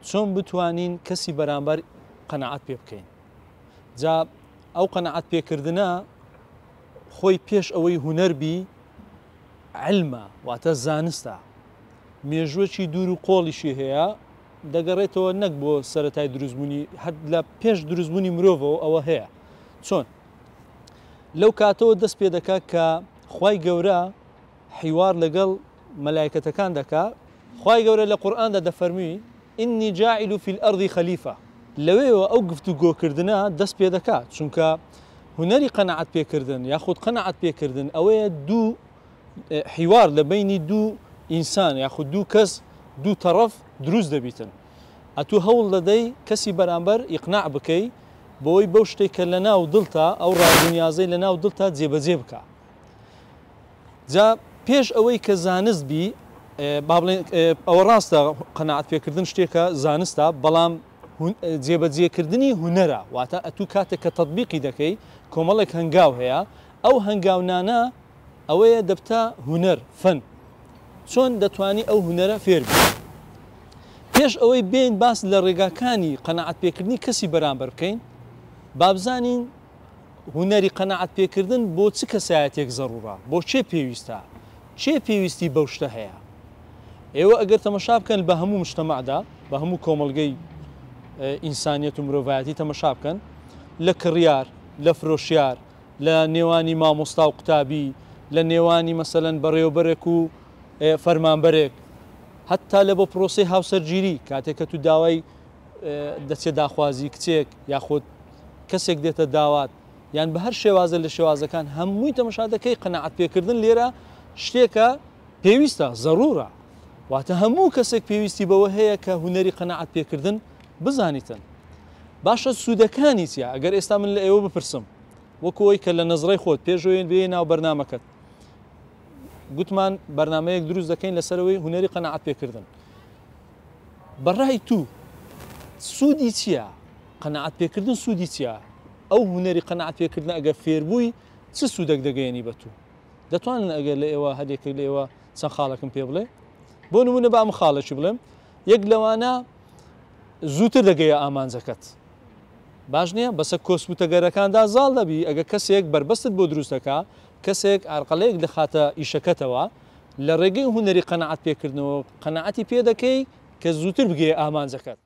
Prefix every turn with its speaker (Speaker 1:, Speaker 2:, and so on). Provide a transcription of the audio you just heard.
Speaker 1: چۆن بتوانین کەسی بەرامبەر قەناعەت پێ بکەین. جا ئەو قەناعەت پێکردنە خۆی پێش ئەوەی هونەربی علمە واتە زانستە، مێژوەکی دوور و قۆڵیشی هەیە، دەگەڕێتەوە نەک بۆ سەرەتای دروستبوونی، هەر لە پێش دروستبوونی مرۆڤەوە ئەوە هەیە. چۆن لەو کاتەوە دەست پێ دەکات کە خوای گەورە حیوار لەگەڵ مەلایکەتەکان دەکات. خوای گەورە لە قورئاندا دەفەرمووی ئینی جاعیل فی الأرض خەلیفە. لەوێەوە ئەو گفتوگۆکردنە دەست پێ دەکات، چونکە هونەری قەناعەت پێکردن یاخود قەناعەت پێکردن ئەوەیە دوو حیوار لە بینی دوو ئینسان یاخود دوو کەس دوو تەڕەف دروست دەبیتن. ئەتوو هەوڵ دەدەی کەسی بەرامبەر ئیقناع بکەی بۆی بەو شتێکە لە ناو دڵتا ئەو ڕازونیازەی لە ناو دڵتا جێبەجێ بکە. جا پێش ئەوەی کە زانست بی ئەوە ڕاستە قەناعەت پێکردن شتێکە زانستە، بەڵام جێبەجێکردنی هونەرە، واتە ئەتوو کاتێک کە تەطبیقی دەکەی کۆمەڵێک هەنگاو هەیە، ئەو هەنگاونانە ئەوەیە دەبتە هونەر فەن. چۆن دەتوانی ئەو هونەرە فێر بی. پێش ئەوەی بین باس لە ڕێگاکانی قەناعەت پێکردنی کەسی بەرامبەر بکەین، بابزانین هونەری قەناعەت پێکردن بۆ چ کەسایەتێک زەڕوورە، بۆ چێ پێویستە، چێ پێویستی بەو شتە هەیە. ئێوە ئەگەر تەمەشا بکەن بە هەموو مجتەمەعدا، بە هەموو کۆمەڵگەی ئینسانیەت و مرۆڤایەتی تەمەشا بکەن، لە کڕیار، لە فرۆشیار، لە نێوانی مامۆستا و قوتابی، لە نێوانی مەسەلەن بەڕێوەبەرێک و فەرمانبەرێک، هەتا لە بۆ پرۆسەی هاوسەرگیری کاتێک کە تو داوای دەچێت داخوازی کچێک یاخود کەسێک دێتە داوات، یان بە هەر شێوازە لە شێوازەکان هەمووی تەمەشا دەکەی قەناعەت پێکردن لێرە شتێکە پێویستە زەڕوورە. واتە هەموو کەسێک پێویستی بەوە هەیە کە هونەری قەناعەت پێکردن بزانیتن. باشە سوودەکانی چیە؟ ئەگەر ئێستا من لە ئێوە بپرسم وەکەوەی کە لە نەزڕەی خۆت پێشۆیان بێ ناو بەرنامەکەت گوتمان بەرنامەیەک دروست دەکەین لەسەرەوەی هونەری قەناعەت پێکردن، بەڕای تو سوودی چییە؟ قەناعەت پێکردن سوودی چییە؟ ئەو هونەری قەناعەت پێکردن ئەگەر فێربووی چ سوودێک دەگەیەنی بە تو؟ دەتوانن ئەگەر لە ئێوە هەرێکێک لە ئێوە چەند خاڵێکم پێ بڵێ؟ بۆ نمونە با ئەم خاڵێکی بڵێم، یەک لەوانە زووتر دەگەیە ئامانجەکەت، باش نییە بەسە کۆسپوتەگەرەکاندا زاڵ دەبی. ئەگە کەسێک بربەستت بۆ دروستەکە، کەسێک ئارقەلەیەک دەخاتە ئیشەکەتەوە، لە ڕێگەی هونەری قەناعەت پێکردنەوە قەناعەتی پێ دەکەی کە زووتر بگەیە ئامانجەکەت.